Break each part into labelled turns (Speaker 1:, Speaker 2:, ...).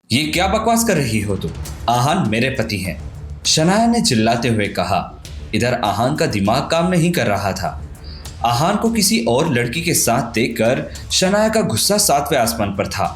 Speaker 1: ये क्या बकवास कर रही हो तुम? आहान मेरे पति हैं, शनाया ने चिल्लाते हुए कहा। इधर आहान का दिमाग काम नहीं कर रहा था। आहान को किसी और लड़की के साथ देखकर शनाया का गुस्सा 7वें आसमान पर था।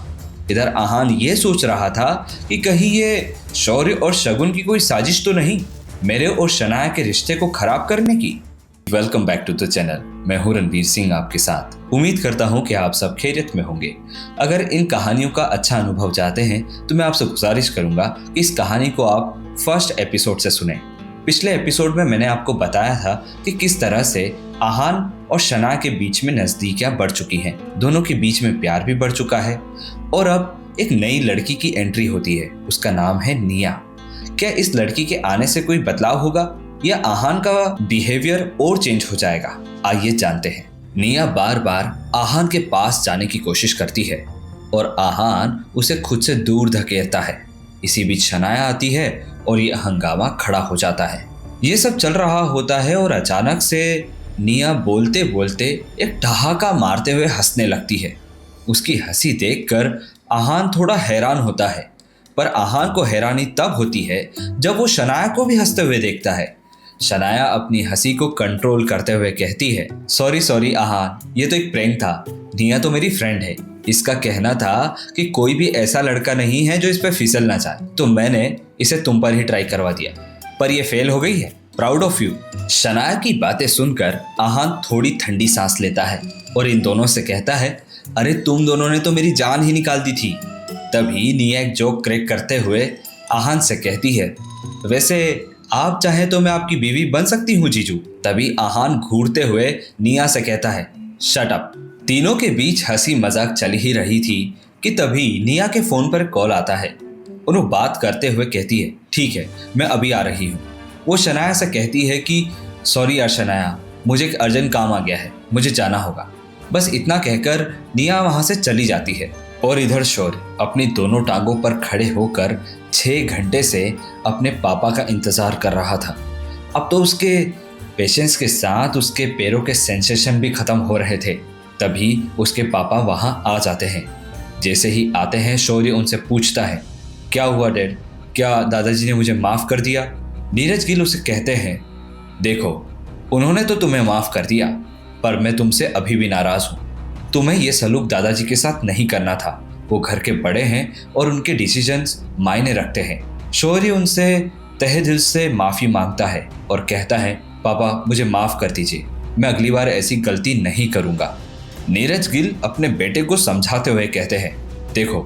Speaker 1: इधर आहान ये सोच रहा था कि कहीं ये शौर्य और शगुन की कोई साजिश तो नहीं, मेरे और शनाया के रिश्ते को खराब करने की। Welcome back to the channel. मैं हूं रणवीर सिंह आपके साथ। उम्मीद करता हूं कि आप सब खैरियत में होंगे। अगर इन कहानियों का अच्छा अनुभव चाहते हैं तो मैं आपसे गुजारिश करूंगा कि इस कहानी को आप फर्स्ट एपिसोड से सुने। पिछले एपिसोड में मैंने आपको बताया था कि किस तरह से आहान और शनाया के बीच में नजदीकियां बढ़ चुकी हैं, दोनों के बीच में प्यार भी बढ़ चुका है और अब एक नई लड़की की एंट्री होती है। उसका नाम है निया। क्या इस लड़की के आने से कोई बदलाव होगा या आहान का बिहेवियर और चेंज हो जाएगा? आइए जानते हैं। निया बार बार आहान के पास जाने की कोशिश करती है और आहान उसे खुद से दूर धकेलता है। इसी बीच शनाया आती है और ये हंगामा खड़ा हो जाता है। ये सब चल रहा होता है और अचानक से निया बोलते बोलते एक ठहाका मारते हुए हंसने लगती है। उसकी हंसी देखकर आहान थोड़ा हैरान होता है, पर आहान को हैरानी तब होती है जब वो शनाया को भी हंसते हुए देखता है। शनाया अपनी हंसी को कंट्रोल करते हुए कहती है, सॉरी आहान, ये तो एक प्रैंक था। निया तो मेरी फ्रेंड है। इसका कहना था कि कोई भी ऐसा लड़का नहीं है जो इस पे फिसल ना चाहे, तो मैंने इसे तुम पर ही ट्राई करवा दिया, पर ये फेल हो गई है। Proud of you. शनाया की बातें सुनकर आहान थोड़ी ठंडी सांस लेता है और इन दोनों से कहता है, अरे तुम दोनों ने तो मेरी जान ही निकाल दी थी। तभी निया एक जोक क्रैक करते हुए आहान से कहती है, वैसे आप चाहे तो मैं आपकी बीवी बन सकती हूँ जीजू। तभी आहान घूरते हुए निया से कहता है, शट अप। तीनों के बीच हंसी मजाक चल ही रही थी कि तभी निया के फोन पर कॉल आता है और वो बात करते हुए कहती है, ठीक है मैं अभी आ रही हूँ। वो शनाया से कहती है कि सॉरी यार शनाया, मुझे एक अर्जेंट काम आ गया है, मुझे जाना होगा। बस इतना कहकर निया वहां से चली जाती है और इधर शौर्य अपनी दोनों टांगों पर खड़े होकर 6 घंटे से अपने पापा का इंतजार कर रहा था। अब तो उसके पेशेंस के साथ उसके पैरों के सेंसेशन भी खत्म हो रहे थे। तभी उसके पापा वहां आ जाते हैं। जैसे ही आते हैं शौर्य उनसे पूछता है, क्या हुआ डैड, क्या दादाजी ने मुझे माफ़ कर दिया? नीरज गिल उसे कहते हैं, देखो उन्होंने तो तुम्हें माफ़ कर दिया, पर मैं तुमसे अभी भी नाराज़ हूँ। तुम्हें ये सलूक दादाजी के साथ नहीं करना था। वो घर के बड़े हैं और उनके डिसीजंस मायने रखते हैं। शौर्य उनसे तहे दिल से माफ़ी मांगता है और कहता है, पापा मुझे माफ़ कर दीजिए, मैं अगली बार ऐसी गलती नहीं करूँगा। नीरज गिल अपने बेटे को समझाते हुए कहते हैं, देखो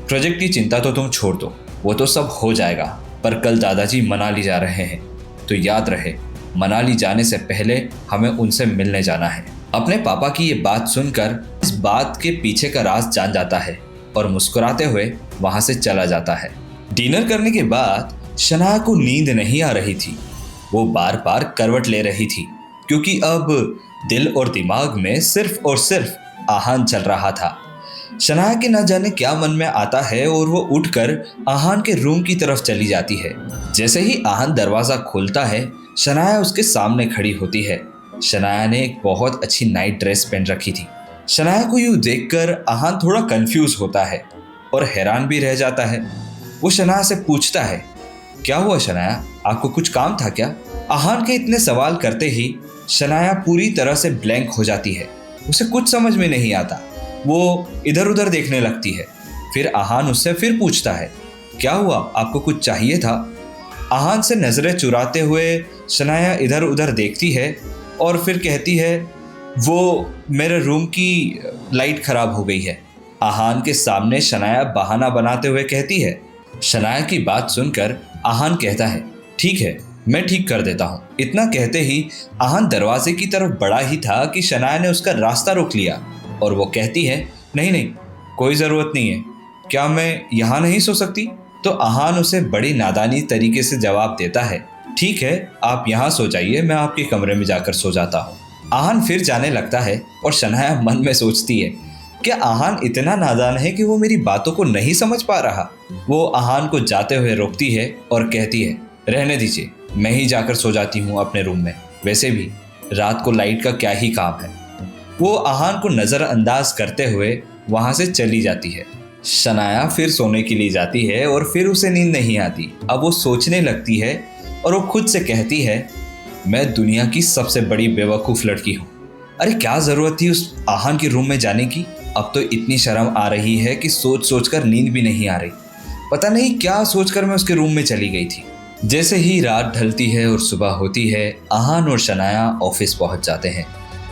Speaker 1: प्रोजेक्ट की चिंता तो तुम छोड़ दो, वो तो सब हो जाएगा, पर कल दादाजी मनाली जा रहे हैं, तो याद रहे मनाली जाने से पहले हमें उनसे मिलने जाना है। अपने पापा की ये बात सुनकर इस बात के पीछे का राज जान जाता है और मुस्कुराते हुए वहां से चला जाता है। डिनर करने के बाद शनाया को नींद नहीं आ रही थी। वो बार बार करवट ले रही थी क्योंकि अब दिल और दिमाग में सिर्फ और सिर्फ आहान चल रहा था। शनाया के न जाने क्या मन में आता है और वो उठकर आहान के रूम की तरफ चली जाती है। जैसे ही आहान दरवाजा खोलता है शनाया उसके सामने खड़ी होती है। शनाया ने एक बहुत अच्छी नाइट ड्रेस पहन रखी थी। शनाया को यूं देखकर आहान थोड़ा कंफ्यूज होता है और हैरान भी रह जाता है। वो शनाया से पूछता है, क्या हुआ शनाया, आपको कुछ काम था क्या? आहान के इतने सवाल करते ही शनाया पूरी तरह से ब्लैंक हो जाती है। उसे कुछ समझ में नहीं आता। वो इधर उधर देखने लगती है। फिर आहान उससे फिर पूछता है, क्या हुआ, आपको कुछ चाहिए था? आहान से नजरें चुराते हुए शनाया इधर उधर देखती है और फिर कहती है, वो मेरे रूम की लाइट खराब हो गई है। आहान के सामने शनाया बहाना बनाते हुए कहती है। शनाया की बात सुनकर आहान कहता है, ठीक है मैं ठीक कर देता हूँ। इतना कहते ही आहान दरवाजे की तरफ बढ़ा ही था कि शनाया ने उसका रास्ता रोक लिया और वो कहती है, नहीं कोई ज़रूरत नहीं है, क्या मैं यहाँ नहीं सो सकती? तो आहान उसे बड़ी नादानी तरीके से जवाब देता है, ठीक है आप यहाँ सो जाइए, मैं आपके कमरे में जाकर सो जाता हूँ। आहान फिर जाने लगता है और शनाया मन में सोचती है, क्या आहान इतना नादान है कि वो मेरी बातों को नहीं समझ पा रहा? वो आहान को जाते हुए रोकती है और कहती है, रहने दीजिए, मैं ही जाकर सो जाती हूँ अपने रूम में, वैसे भी रात को लाइट का क्या ही काम है। वो आहान को नज़रअंदाज करते हुए वहाँ से चली जाती है। शनाया फिर सोने के लिए जाती है और फिर उसे नींद नहीं आती। अब वो सोचने लगती है और वो खुद से कहती है, मैं दुनिया की सबसे बड़ी बेवकूफ़ लड़की हूँ। अरे क्या ज़रूरत थी उस आहान के रूम में जाने की। अब तो इतनी शर्म आ रही है कि सोच सोच कर नींद भी नहीं आ रही। पता नहीं क्या सोचकर मैं उसके रूम में चली गई थी। जैसे ही रात ढलती है और सुबह होती है, आहान और शनाया ऑफिस पहुंच जाते हैं।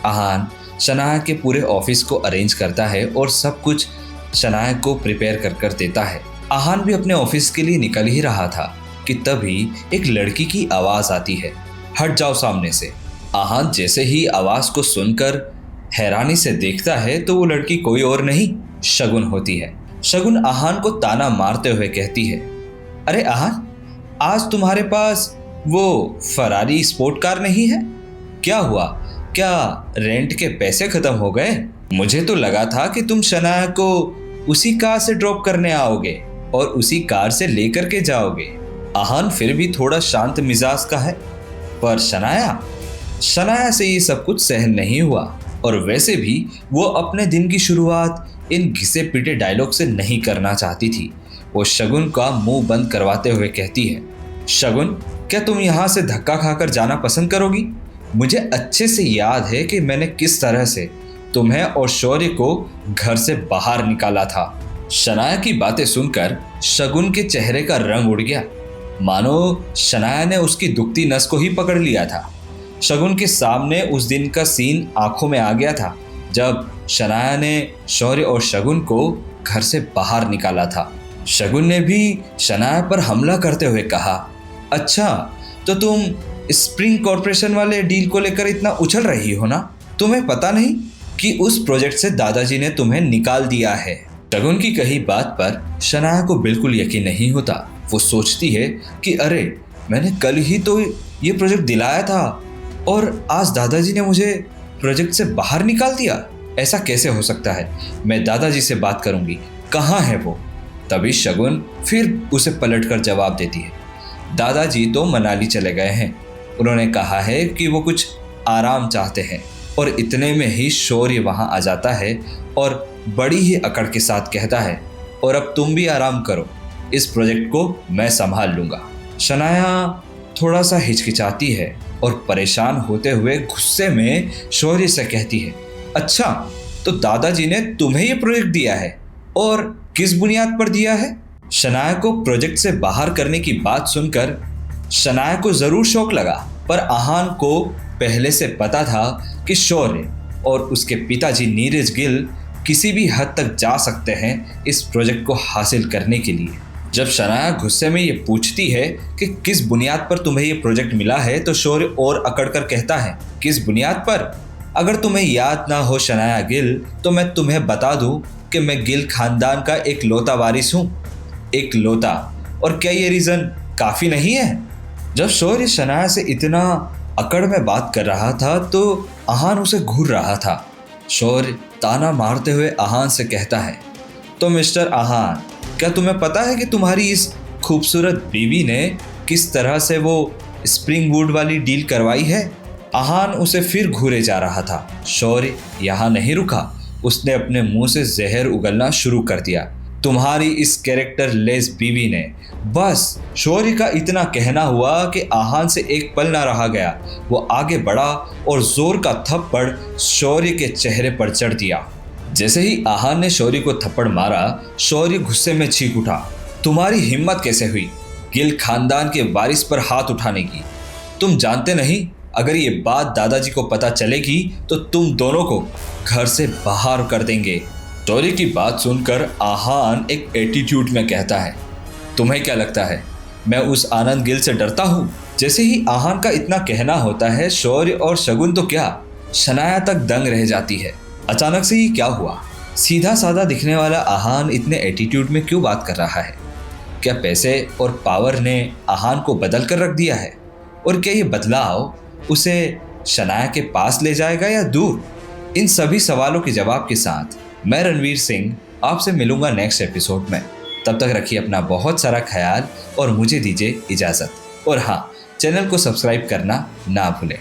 Speaker 1: आहान शनाया के पूरे ऑफिस को अरेंज करता है और सब कुछ शनाया को प्रिपेयर कर देता है। आहान भी अपने ऑफिस के लिए निकल ही रहा था कि तभी एक लड़की की आवाज़ आती है, हट जाओ सामने से। आहान जैसे ही आवाज़ को सुनकर हैरानी से देखता है तो वो लड़की कोई और नहीं, शगुन होती है। शगुन आहान को ताना मारते हुए कहती है, अरे आहान, आज तुम्हारे पास वो फरारी स्पोर्ट कार नहीं है? क्या हुआ? क्या रेंट के पैसे खत्म हो गए? मुझे तो लगा था कि तुम शनाया को उसी कार से ड्रॉप करने आओगे और उसी कार से लेकर के जाओगे। आहान फिर भी थोड़ा शांत मिजाज का है, पर शनाया से ये सब कुछ सहन नहीं हुआ और वैसे भी वो अपने दिन की शुरुआत इन घिसे पीटे डायलॉग से नहीं करना चाहती थी। वो शगुन का मुंह बंद करवाते हुए कहती है, शगुन, क्या तुम यहाँ से धक्का खाकर जाना पसंद करोगी? मुझे अच्छे से याद है कि मैंने किस तरह से तुम्हें और शौर्य को घर से बाहर निकाला था। शनाया की बातें सुनकर शगुन के चेहरे का रंग उड़ गया, मानो शनाया ने उसकी दुखती नस को ही पकड़ लिया था। शगुन के सामने उस दिन का सीन आंखों में आ गया था जब शनाया ने शौर्य और शगुन को घर से बाहर निकाला था। शगुन ने भी शनाया पर हमला करते हुए कहा, अच्छा तो तुम स्प्रिंग कॉर्पोरेशन वाले डील को लेकर इतना उछल रही हो ना? तुम्हें पता नहीं कि उस प्रोजेक्ट से दादाजी ने तुम्हें निकाल दिया है। शगुन की कही बात पर शनाया को बिल्कुल यकीन नहीं होता। वो सोचती है कि अरे, मैंने कल ही तो ये प्रोजेक्ट दिलाया था और आज दादाजी ने मुझे प्रोजेक्ट से बाहर निकाल दिया। ऐसा कैसे हो सकता है? मैं दादाजी से बात करूंगी, कहाँ है वो? तभी शगुन फिर उसे पलटकर जवाब देती है, दादाजी तो मनाली चले गए हैं। उन्होंने कहा है कि वो कुछ आराम चाहते हैं। और इतने में ही शौर्य वहाँ आ जाता है और बड़ी ही अकड़ के साथ कहता है, और अब तुम भी आराम करो, इस प्रोजेक्ट को मैं संभाल लूँगा। शनाया थोड़ा सा हिचकिचाती है और परेशान होते हुए गुस्से में शौर्य से कहती है, अच्छा तो दादाजी ने तुम्हें ये प्रोजेक्ट दिया है और किस बुनियाद पर दिया है? शनाया को प्रोजेक्ट से बाहर करने की बात सुनकर शनाया को जरूर शौक लगा, पर आहान को पहले से पता था कि शौर्य और उसके पिताजी नीरज गिल किसी भी हद तक जा सकते हैं इस प्रोजेक्ट को हासिल करने के लिए। जब शनाया गुस्से में ये पूछती है कि किस बुनियाद पर तुम्हें ये प्रोजेक्ट मिला है, तो शौर्य और अकड़ कर कहता है, किस बुनियाद पर? अगर तुम्हें याद ना हो शनाया गिल, तो मैं तुम्हें बता दूं कि मैं गिल खानदान का एक लौता वारिस हूँ, एक लौता। और क्या ये रीज़न काफ़ी नहीं है? जब शौर्य शनाया से इतना अकड़ में बात कर रहा था तो आहान उसे घूर रहा था। शौर्य ताना मारते हुए आहान से कहता है, तो मिस्टर आहान, क्या तुम्हें पता है कि तुम्हारी इस खूबसूरत बीवी ने किस तरह से वो स्प्रिंग वुड वाली डील करवाई है? आहान उसे फिर घूरे जा रहा था। शौर्य यहाँ नहीं रुका, उसने अपने मुंह से जहर उगलना शुरू कर दिया। तुम्हारी इस कैरेक्टर लेस बीवी ने, बस शौर्य का इतना कहना हुआ कि आहान से एक पल ना रहा गया। वो आगे बढ़ा और जोर का थप्पड़ शौर्य के चेहरे पर चढ़ दिया। जैसे ही आहान ने शौर्य को थप्पड़ मारा, शौर्य गुस्से में चीख उठा, तुम्हारी हिम्मत कैसे हुई गिल खानदान के वारिस पर हाथ उठाने की? तुम जानते नहीं, अगर ये बात दादाजी को पता चलेगी तो तुम दोनों को घर से बाहर कर देंगे। शौर्य की बात सुनकर आहान एक एटीट्यूड में कहता है, तुम्हें क्या लगता है मैं उस आनंद गिल से डरता हूँ? जैसे ही आहान का इतना कहना होता है, शौर्य और शगुन तो क्या, शनाया तक दंग रह जाती है। अचानक से ही क्या हुआ? सीधा साधा दिखने वाला आहान इतने एटीट्यूड में क्यों बात कर रहा है? क्या पैसे और पावर ने आहान को बदल कर रख दिया है? और क्या ये बदलाव उसे शनाया के पास ले जाएगा या दूर? इन सभी सवालों के जवाब के साथ मैं रणवीर सिंह आपसे मिलूंगा नेक्स्ट एपिसोड में। तब तक रखिए अपना बहुत सारा ख्याल और मुझे दीजिए इजाज़त। और हाँ, चैनल को सब्सक्राइब करना ना भूलें।